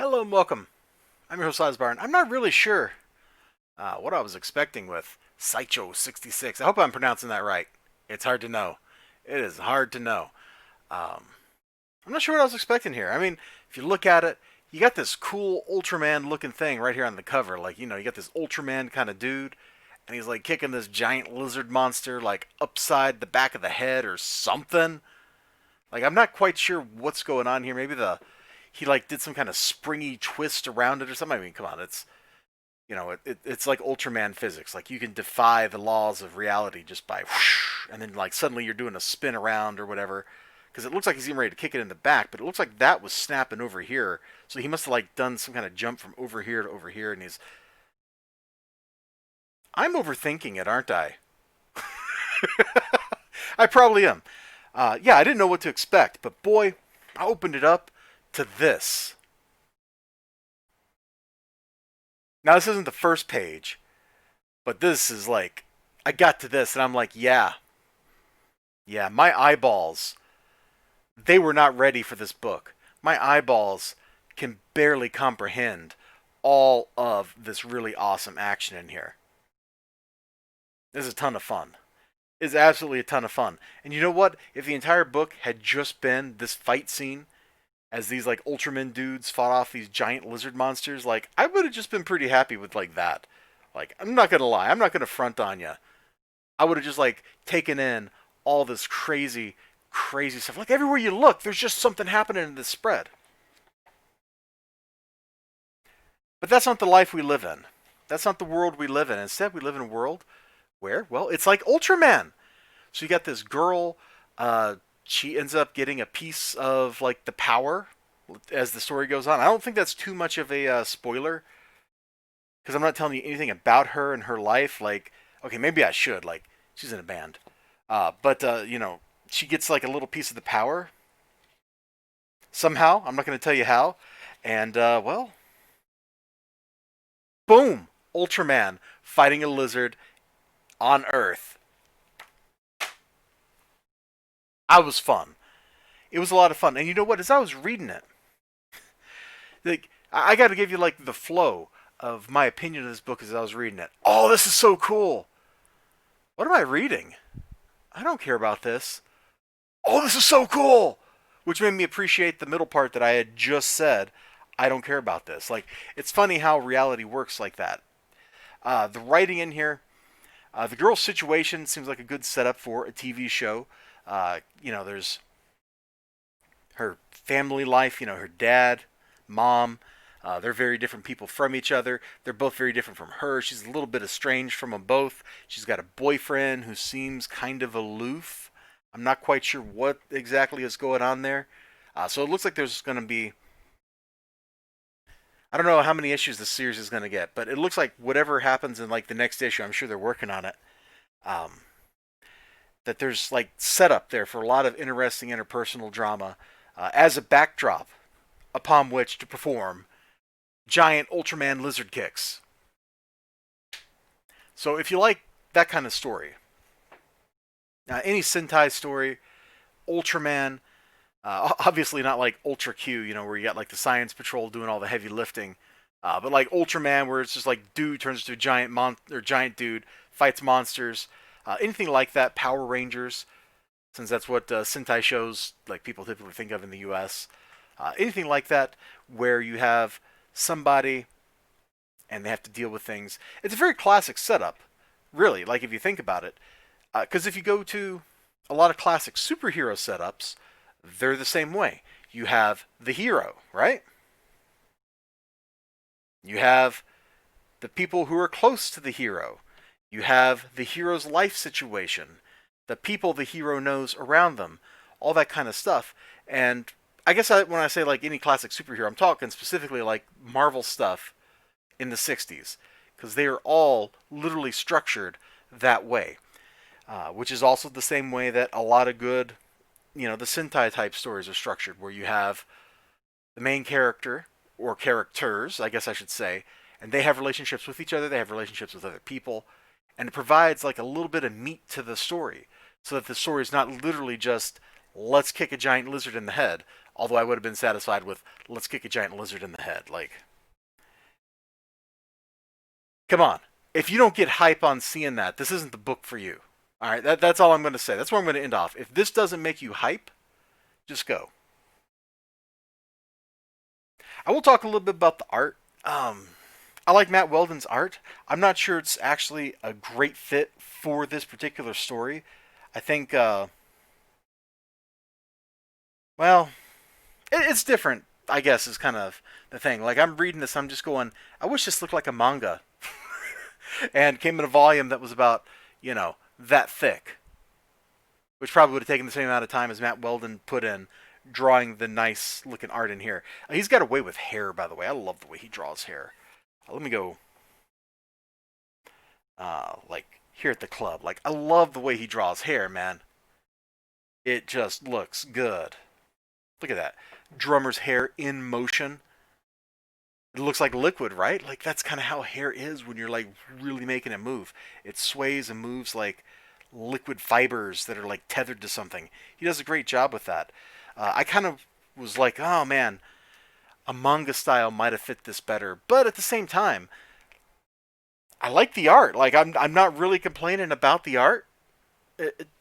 Hello and welcome. I'm your host Elizibar, and I'm not really sure what I was expecting with Seicho 66. I hope I'm pronouncing that right. It's hard to know. It is hard to know. Um, I'm not sure what I was expecting here. I mean, if you look at it, you got this cool Ultraman looking thing right here on the cover. Like, you got this Ultraman kind of dude, and he's like kicking this giant lizard monster like upside the back of the head or something. Like, I'm not quite sure what's going on here. Maybe he like did some kind of springy twist around it or something. I mean, come on, it's like Ultraman physics. Like you can defy the laws of reality just by whoosh, and then like suddenly you're doing a spin around or whatever. Because it looks like he's getting ready to kick it in the back, but it looks like that was snapping over here. So he must have like done some kind of jump from over here to over here, and he's. I'm overthinking it, aren't I? I probably am. Yeah, I didn't know what to expect, but boy, I opened it up to this. Now, this isn't the first page, but this is like, I got to this and I'm like, yeah, my eyeballs, they were not ready for this book. My eyeballs can barely comprehend all of this really awesome action in here. This is a ton of fun. It's absolutely a ton of fun. And you know what? If the entire book had just been this fight scene, as these like Ultraman dudes fought off these giant lizard monsters, like I would have just been pretty happy with like that. Like I'm not gonna lie, I'm not gonna front on you. I would have just like taken in all this crazy, crazy stuff. Like everywhere you look, there's just something happening in this spread. But that's not the life we live in. That's not the world we live in. Instead, we live in a world where, well, it's like Ultraman. So you got this girl. She ends up getting a piece of like the power as the story goes on. I don't think that's too much of a spoiler because I'm not telling you anything about her and her life. Like, okay, maybe I should. Like, she's in a band, but she gets like a little piece of the power somehow. I'm not going to tell you how. And well, boom, Ultraman fighting a lizard on Earth. I was fun. It was a lot of fun. And you know what? As I was reading it, like I got to give you like the flow of my opinion of this book as I was reading it. Oh, this is so cool. What am I reading? I don't care about this. Oh, this is so cool. Which made me appreciate the middle part that I had just said. I don't care about this. Like it's funny how reality works like that. The writing in here, the girl's situation seems like a good setup for a TV show. There's her family life, her dad, mom. They're very different people from each other. They're both very different from her. She's a little bit estranged from them both. She's got a boyfriend who seems kind of aloof. I'm not quite sure what exactly is going on there. So it looks like there's going to be. I don't know how many issues the series is going to get, but it looks like whatever happens in like the next issue, I'm sure they're working on it. Um, that there's like setup there for a lot of interesting interpersonal drama as a backdrop upon which to perform giant Ultraman lizard kicks. So if you like that kind of story, any Sentai story, Ultraman, obviously not like Ultra Q, where you got like the Science Patrol doing all the heavy lifting, but like Ultraman, where it's just like dude turns into a giant dude, fights monsters, anything like that. Power Rangers, since that's what Sentai shows like people typically think of in the U.S. Anything like that, where you have somebody and they have to deal with things. It's a very classic setup, really. Like if you think about it, because if you go to a lot of classic superhero setups, they're the same way. You have the hero, right? You have the people who are close to the hero. You have the hero's life situation, the people the hero knows around them, all that kind of stuff. And I guess when I say like any classic superhero, I'm talking specifically like Marvel stuff in the 60s, because they are all literally structured that way, which is also the same way that a lot of good, the Sentai type stories are structured, where you have the main character, or characters, I guess I should say, and they have relationships with each other, they have relationships with other people, and it provides like a little bit of meat to the story, so that the story is not literally just let's kick a giant lizard in the head, Although I would have been satisfied with let's kick a giant lizard in the head. Like, come on. If you don't get hype on seeing that, this isn't the book for you. All right, that's all I'm going to say. That's where I'm going to end off. If this doesn't make you hype, just go. I will talk a little bit about the art. I like Matt Weldon's art. I'm not sure it's actually a great fit for this particular story. I think, well, it's different, I guess, is kind of the thing. Like, I'm reading this, I'm just going, I wish this looked like a manga. And came in a volume that was about, that thick. Which probably would have taken the same amount of time as Matt Weldon put in drawing the nice looking art in here. He's got a way with hair, by the way. I love the way he draws hair. Let me go, like, here at the club. Like, I love the way he draws hair, man. It just looks good. Look at that. Drummer's hair in motion. It looks like liquid, right? Like, that's kind of how hair is when you're, like, really making it move. It sways and moves like liquid fibers that are, like, tethered to something. He does a great job with that. I kind of was like, oh, man, a manga style might have fit this better. But at the same time, I like the art. Like, I'm not really complaining about the art.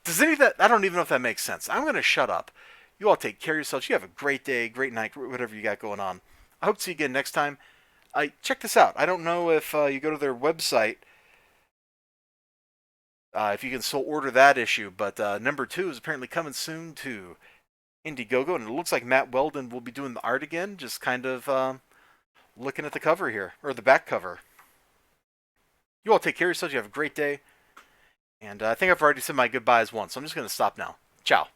Does any of that... I don't even know if that makes sense. I'm going to shut up. You all take care of yourselves. You have a great day, great night, whatever you got going on. I hope to see you again next time. Check this out. I don't know if you go to their website, if you can still order that issue, but number 2 is apparently coming soon to Indiegogo, and it looks like Matt Weldon will be doing the art again, just kind of looking at the cover here, or the back cover. You all take care of yourselves. You have a great day. And I think I've already said my goodbyes once, so I'm just going to stop now. Ciao.